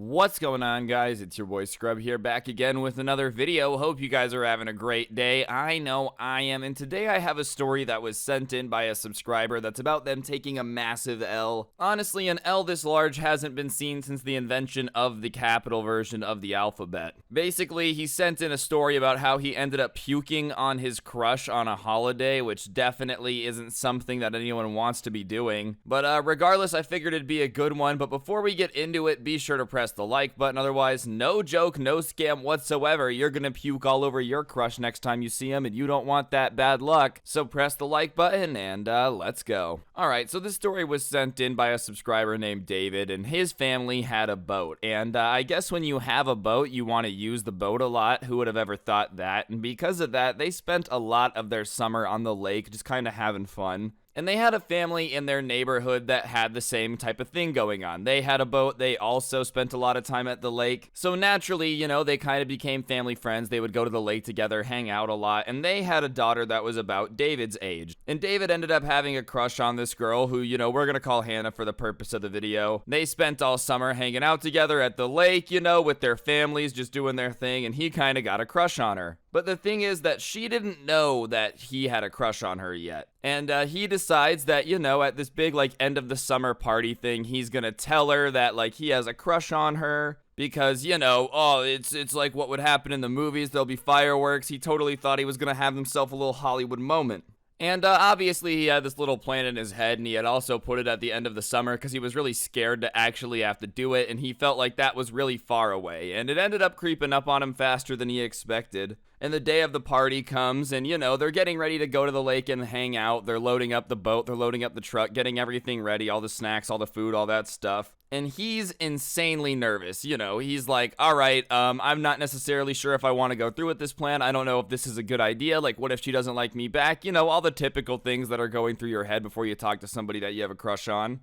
What's going on, guys? It's your boy Scrub here, back again with another video. Hope you guys are having a great day. I know I am, and today I have a story that was sent in by a subscriber that's about them taking a massive L. Honestly, an L this large hasn't been seen since the invention of the capital version of the alphabet. Basically, he sent in a story about how he ended up puking on his crush on a holiday, which definitely isn't something that anyone wants to be doing. But regardless, I figured it'd be a good one. But before we get into it, be sure to press the like button. Otherwise, no joke, no scam whatsoever, you're gonna puke all over your crush next time you see him, and you don't want that bad luck. So press the like button and let's go. Alright, so this story was sent in by a subscriber named David, and his family had a boat. And I guess when you have a boat, you want to use the boat a lot. Who would have ever thought that? And because of that, they spent a lot of their summer on the lake just kind of having fun. And they had a family in their neighborhood that had the same type of thing going on. They had a boat, they also spent a lot of time at the lake. So naturally, you know, they kind of became family friends. They would go to the lake together, hang out a lot, and they had a daughter that was about David's age. And David ended up having a crush on this girl who, you know, we're gonna call Hannah for the purpose of the video. They spent all summer hanging out together at the lake, you know, with their families, just doing their thing, and he kind of got a crush on her. But the thing is that she didn't know that he had a crush on her yet. And he decides that, you know, at this big, like, end of the summer party thing, he's gonna tell her that, like, he has a crush on her. Because, you know, oh, it's like what would happen in the movies. There'll be fireworks. He totally thought he was gonna have himself a little Hollywood moment. And obviously he had this little plan in his head, and he had also put it at the end of the summer because he was really scared to actually have to do it, and he felt like that was really far away. And it ended up creeping up on him faster than he expected. And the day of the party comes, and, you know, they're getting ready to go to the lake and hang out. They're loading up the boat, they're loading up the truck, getting everything ready, all the snacks, all the food, all that stuff. And he's insanely nervous, you know, he's like, all right, I'm not necessarily sure if I want to go through with this plan. I don't know if this is a good idea. Like, what if she doesn't like me back? You know, all the typical things that are going through your head before you talk to somebody that you have a crush on.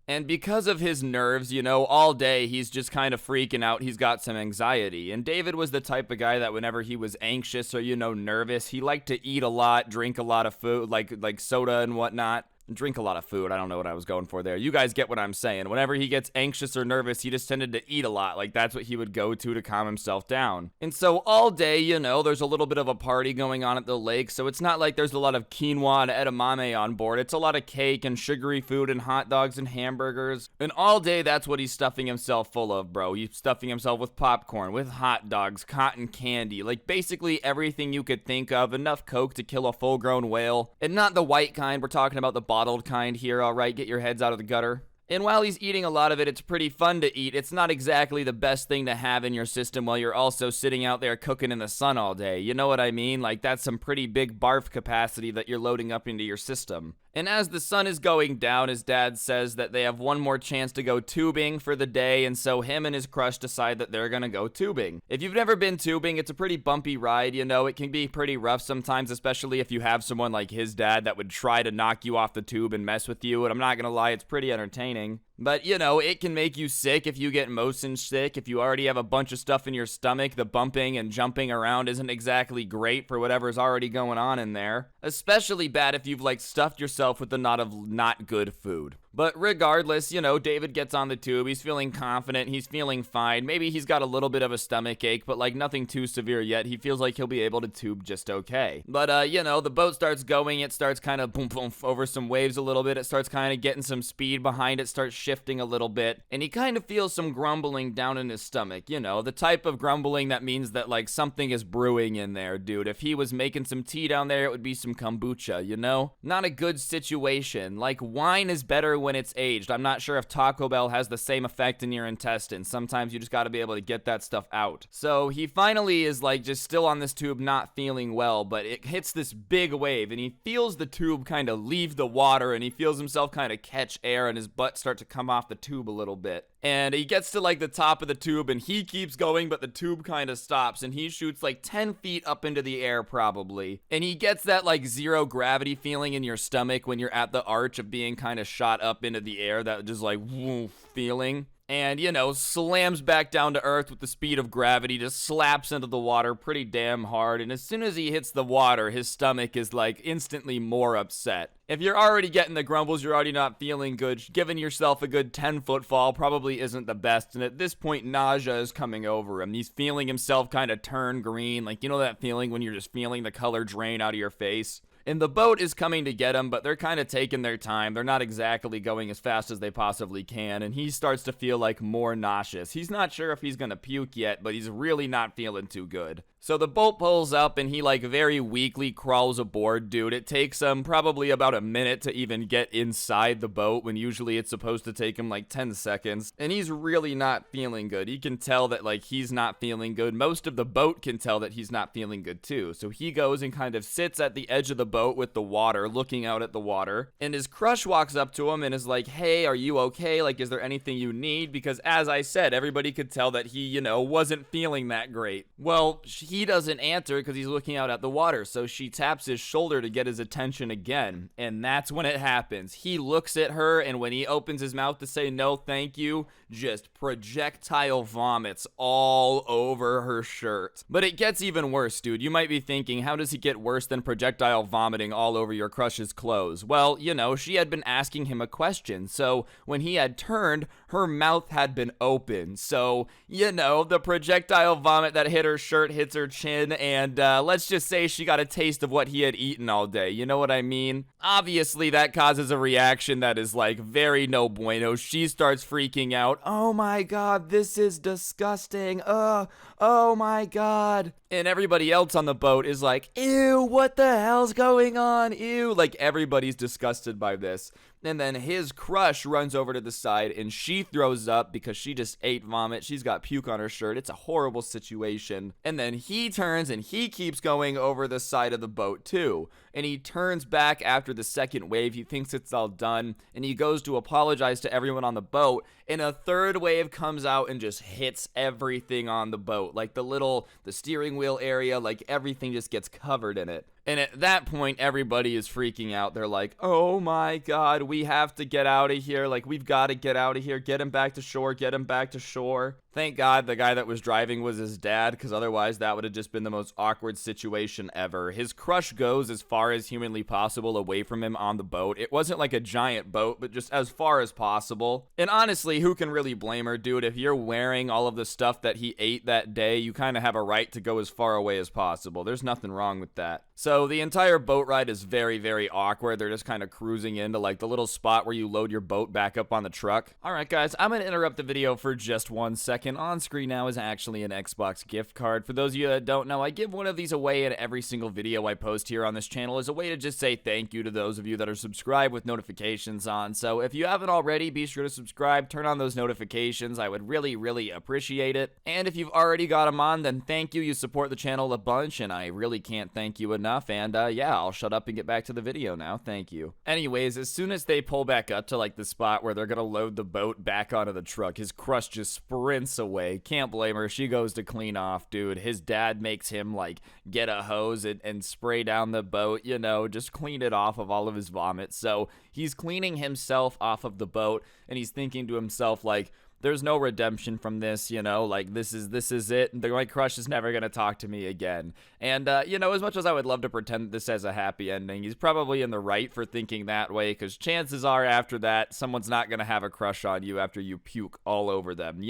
And because of his nerves, you know, all day he's just kind of freaking out. He's got some anxiety. And David was the type of guy that whenever he was anxious or, you know, nervous, he liked to eat a lot, drink a lot of food, like soda and whatnot. Drink a lot of food. I don't know what I was going for there. You guys get what I'm saying. Whenever he gets anxious or nervous, he just tended to eat a lot. Like, that's what he would go to calm himself down. And so all day, you know, there's a little bit of a party going on at the lake. So it's not like there's a lot of quinoa and edamame on board. It's a lot of cake and sugary food and hot dogs and hamburgers. And all day, that's what he's stuffing himself full of, bro. He's stuffing himself with popcorn, with hot dogs, cotton candy. Like, basically everything you could think of. Enough Coke to kill a full-grown whale. And not the white kind. We're talking about the bottled kind here, alright? Get your heads out of the gutter. And while he's eating a lot of it, it's pretty fun to eat. It's not exactly the best thing to have in your system while you're also sitting out there cooking in the sun all day. You know what I mean? Like, that's some pretty big barf capacity that you're loading up into your system. And as the sun is going down, his dad says that they have one more chance to go tubing for the day, and so him and his crush decide that they're gonna go tubing. If you've never been tubing, it's a pretty bumpy ride, you know, it can be pretty rough sometimes, especially if you have someone like his dad that would try to knock you off the tube and mess with you, and I'm not gonna lie, it's pretty entertaining. But, you know, it can make you sick if you get motion sick. If you already have a bunch of stuff in your stomach, the bumping and jumping around isn't exactly great for whatever's already going on in there. Especially bad if you've, like, stuffed yourself with a lot of not good food. But regardless, you know, David gets on the tube, he's feeling confident, he's feeling fine. Maybe he's got a little bit of a stomach ache, but like nothing too severe yet. He feels like he'll be able to tube just okay. But, you know, the boat starts going, it starts kind of boom boom over some waves a little bit. It starts kind of getting some speed behind it, starts shifting a little bit. And he kind of feels some grumbling down in his stomach, you know, the type of grumbling that means that like something is brewing in there, dude. If he was making some tea down there, it would be some kombucha, you know? Not a good situation. Like, wine is better when it's aged. I'm not sure if Taco Bell has the same effect in your intestines. Sometimes you just got to be able to get that stuff out. So he finally is like just still on this tube, not feeling well, but it hits this big wave and he feels the tube kind of leave the water and he feels himself kind of catch air and his butt start to come off the tube a little bit. And he gets to like the top of the tube and he keeps going, but the tube kind of stops and he shoots like 10 feet up into the air probably. And he gets that like zero gravity feeling in your stomach when you're at the arch of being kind of shot up into the air, that just like woof feeling. and, slams back down to earth with the speed of gravity, just slaps into the water pretty damn hard, and as soon as he hits the water, his stomach is like instantly more upset. If you're already getting the grumbles, you're already not feeling good, giving yourself a good 10-foot fall probably isn't the best, and at this point, nausea is coming over him. He's feeling himself kind of turn green, like, that feeling when you're just feeling the color drain out of your face? And the boat is coming to get him, but they're kind of taking their time. They're not exactly going as fast as they possibly can, and he starts to feel like more nauseous. He's not sure if he's gonna puke yet, but he's really not feeling too good. So the boat pulls up and he like very weakly crawls aboard, dude. It takes him probably about a minute to even get inside the boat when usually it's supposed to take him like 10 seconds. And he's really not feeling good. You can tell that like he's not feeling good. Most of the boat can tell that he's not feeling good too. So he goes and kind of sits at the edge of the boat with the water, looking out at the water. And his crush walks up to him and is like, hey, are you okay? Like, is there anything you need? Because as I said, everybody could tell that he, wasn't feeling that great. Well, he doesn't answer because he's looking out at the water, so she taps his shoulder to get his attention again, and that's when it happens. He looks at her, and when he opens his mouth to say no thank you, just projectile vomits all over her shirt. But it gets even worse, dude. You might be thinking, how does it get worse than projectile vomiting all over your crush's clothes? Well, she had been asking him a question, so when he had turned, her mouth had been open, so, the projectile vomit that hit her shirt hits her chin, and let's just say she got a taste of what he had eaten all day. You know what I mean? Obviously, that causes a reaction that is like very no bueno. She starts freaking out. Oh my god, this is disgusting. Oh my god. And everybody else on the boat is like, ew, what the hell's going on? Ew. Like, everybody's disgusted by this. And then his crush runs over to the side and she throws up because she just ate vomit. She's got puke on her shirt. It's a horrible situation. And then he turns and he keeps going over the side of the boat too. And he turns back after the second wave. He thinks it's all done. And he goes to apologize to everyone on the boat. And a third wave comes out and just hits everything on the boat. Like the steering wheel area, like everything just gets covered in it. And at that point, everybody is freaking out. They're like, oh my god, we have to get out of here. Like, we've got to get out of here. Get him back to shore. Get him back to shore. Thank God the guy that was driving was his dad, because otherwise that would have just been the most awkward situation ever. His crush goes as far as humanly possible away from him on the boat. It wasn't like a giant boat, but just as far as possible. And honestly, who can really blame her, dude? If you're wearing all of the stuff that he ate that day, you kind of have a right to go as far away as possible. There's nothing wrong with that. So the entire boat ride is very, very awkward. They're just kind of cruising into like the little spot where you load your boat back up on the truck. All right, guys, I'm going to interrupt the video for just 1 second. On screen now is actually an Xbox gift card. For those of you that don't know, I give one of these away in every single video I post here on this channel as a way to just say thank you to those of you that are subscribed with notifications on. So if you haven't already, be sure to subscribe, turn on those notifications. I would really, really appreciate it. And if you've already got them on, then thank you. You support the channel a bunch, and I really can't thank you enough. And yeah, I'll shut up and get back to the video now. Thank you. Anyways, as soon as they pull back up to like the spot where they're gonna load the boat back onto the truck, his crush just sprints away. Can't blame her. She goes to clean off, dude. His dad makes him like get a hose and spray down the boat, just clean it off of all of his vomit. So he's cleaning himself off of the boat, and he's thinking to himself like, there's no redemption from this, like this is it. My crush is never gonna talk to me again. And as much as I would love to pretend this has a happy ending, he's probably in the right for thinking that way, because chances are after that, someone's not gonna have a crush on you after you puke all over them,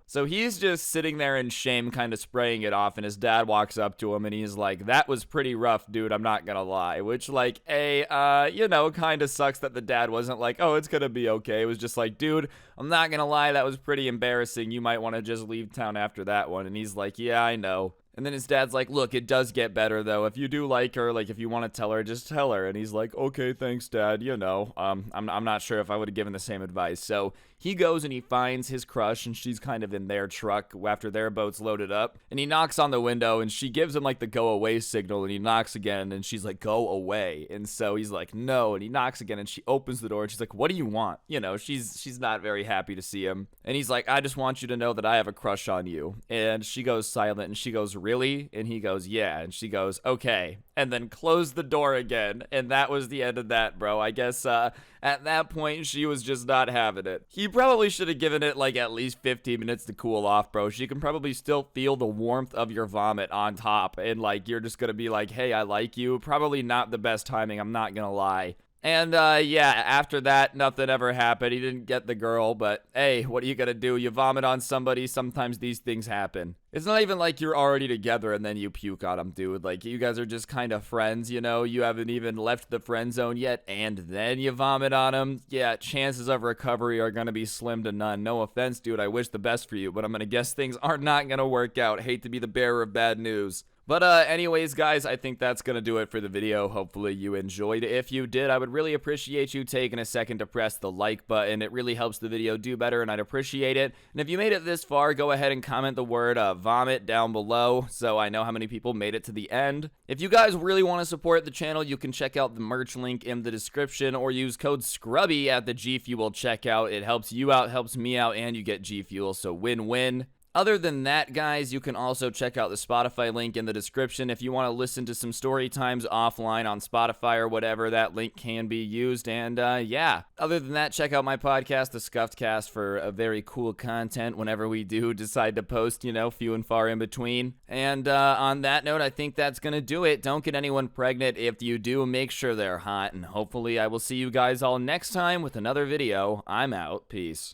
So he's just sitting there in shame, kind of spraying it off, and his dad walks up to him and he's like, that was pretty rough, dude, I'm not gonna lie. Which like, kind of sucks that the dad wasn't like, oh, it's gonna be okay. It was just like, dude, I'm not gonna lie, that was pretty embarrassing. You might want to just leave town after that one. And he's like, yeah, I know. And then his dad's like, look, it does get better, though. If you do like her, like, if you want to tell her, just tell her. And he's like, okay, thanks, Dad. I'm not sure if I would have given the same advice. So he goes and he finds his crush, and she's kind of in their truck after their boat's loaded up. And he knocks on the window, and she gives him, like, the go away signal, and he knocks again, and she's like, go away. And so he's like, no. And he knocks again, and she opens the door, and she's like, what do you want? She's not very happy to see him. And he's like, I just want you to know that I have a crush on you. And she goes silent, and she goes, really? And he goes, yeah. And she goes, okay. And then closed the door again. And that was the end of that, bro. I guess at that point, she was just not having it. He probably should have given it like at least 15 minutes to cool off, bro. She can probably still feel the warmth of your vomit on top. And like, you're just gonna be like, hey, I like you. Probably not the best timing, I'm not gonna lie. And, yeah, after that, nothing ever happened. He didn't get the girl, but, hey, what are you gonna do? You vomit on somebody, sometimes these things happen. It's not even like you're already together and then you puke on them, dude. Like, you guys are just kind of friends, you know? You haven't even left the friend zone yet, and then you vomit on them. Yeah, chances of recovery are gonna be slim to none. No offense, dude, I wish the best for you, but I'm gonna guess things are not gonna work out. Hate to be the bearer of bad news. But anyways, guys, I think that's going to do it for the video. Hopefully you enjoyed. If you did, I would really appreciate you taking a second to press the like button. It really helps the video do better, and I'd appreciate it. And if you made it this far, go ahead and comment the word vomit down below so I know how many people made it to the end. If you guys really want to support the channel, you can check out the merch link in the description or use code SCRUBBY at the G Fuel checkout. It helps you out, helps me out, and you get G Fuel, so win-win. Other than that, guys, you can also check out the Spotify link in the description. If you want to listen to some story times offline on Spotify or whatever, that link can be used. And, yeah. Other than that, check out my podcast, The Scuffed Cast, for a very cool content whenever we do decide to post, you know, few and far in between. And, on that note, I think that's gonna do it. Don't get anyone pregnant. If you do, make sure they're hot. And hopefully I will see you guys all next time with another video. I'm out. Peace.